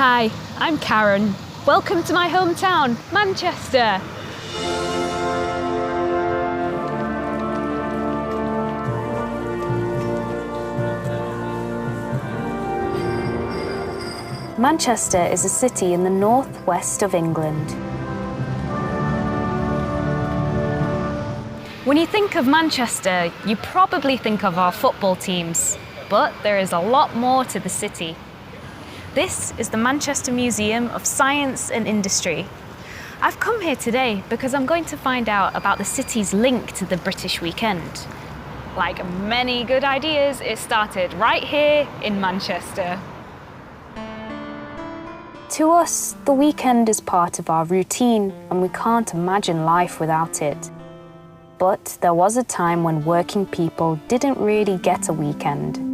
Hi, I'm Karen. Welcome to my hometown, Manchester. Manchester is a city in the northwest of England. When you think of Manchester, you probably think of our football teams, but there is a lot more to the city. This is the Manchester Museum of Science and Industry. I've come here today because I'm going to find out about the city's link to the British weekend. Like many good ideas, it started right here in Manchester. To us, the weekend is part of our routine and we can't imagine life without it. But there was a time when working people didn't really get a weekend.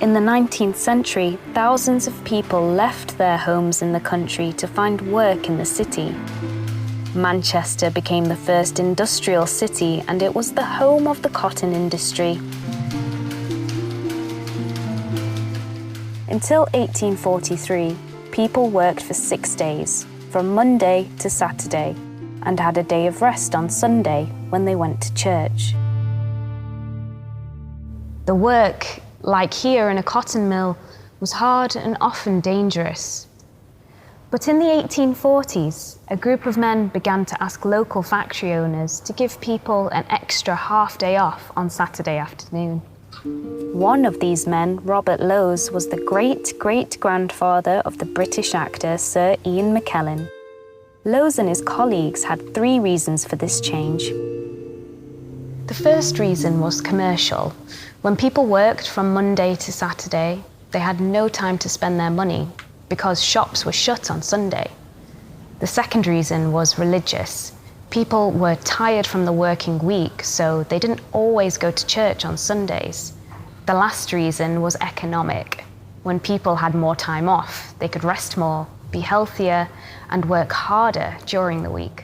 In the 19th century, thousands of people left their homes in the country to find work in the city. Manchester became the first industrial city and it was the home of the cotton industry. Until 1843, people worked for 6 days, from Monday to Saturday, and had a day of rest on Sunday when they went to church. The work, like here in a cotton mill, was hard and often dangerous. But in the 1840s, a group of men began to ask local factory owners to give people an extra half day off on Saturday afternoon. One of these men, Robert Lowes, was the great-great-grandfather of the British actor Sir Ian McKellen. Lowes and his colleagues had 3 reasons for this change. The first reason was commercial. When people worked from Monday to Saturday, they had no time to spend their money because shops were shut on Sunday. The second reason was religious. People were tired from the working week, so they didn't always go to church on Sundays. The last reason was economic. When people had more time off, they could rest more, be healthier, and work harder during the week.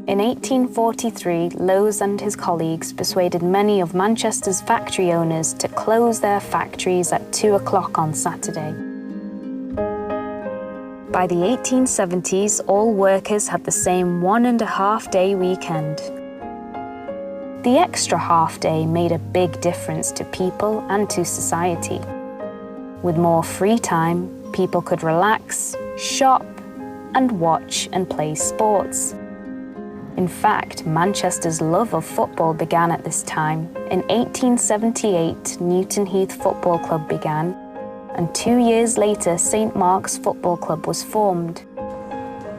In 1843, Lowes and his colleagues persuaded many of Manchester's factory owners to close their factories at 2 o'clock on Saturday. By the 1870s, all workers had the same 1.5-day weekend. The extra half day made a big difference to people and to society. With more free time, people could relax, shop, and watch and play sports. In fact, Manchester's love of football began at this time. In 1878, Newton Heath Football Club began, and 2 years later, St Mark's Football Club was formed.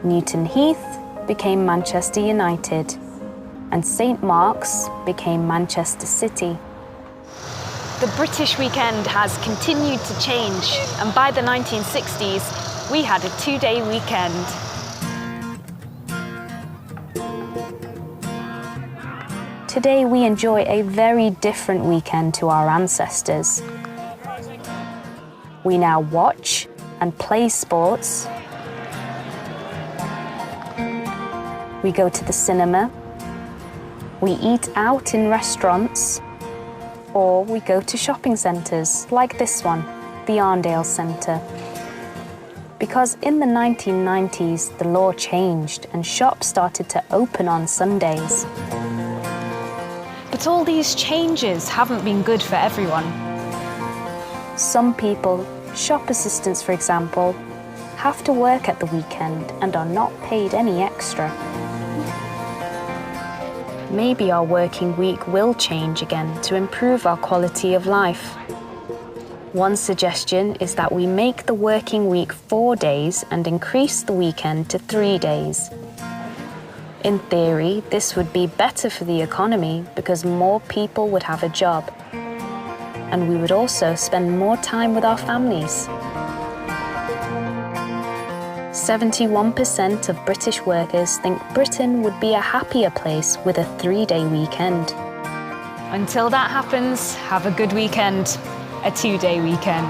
Newton Heath became Manchester United, and St Mark's became Manchester City. The British weekend has continued to change, and by the 1960s, we had a 2-day weekend. Today, we enjoy a very different weekend to our ancestors. We now watch and play sports. We go to the cinema. We eat out in restaurants. Or we go to shopping centres like this one, the Arndale Centre. Because in the 1990s, the law changed and shops started to open on Sundays. But all these changes haven't been good for everyone. Some people, shop assistants for example, have to work at the weekend and are not paid any extra. Maybe our working week will change again to improve our quality of life. One suggestion is that we make the working week 4 days and increase the weekend to 3 days. In theory, this would be better for the economy because more people would have a job. And we would also spend more time with our families. 71% of British workers think Britain would be a happier place with a 3-day weekend. Until that happens, have a good weekend, a 2-day weekend.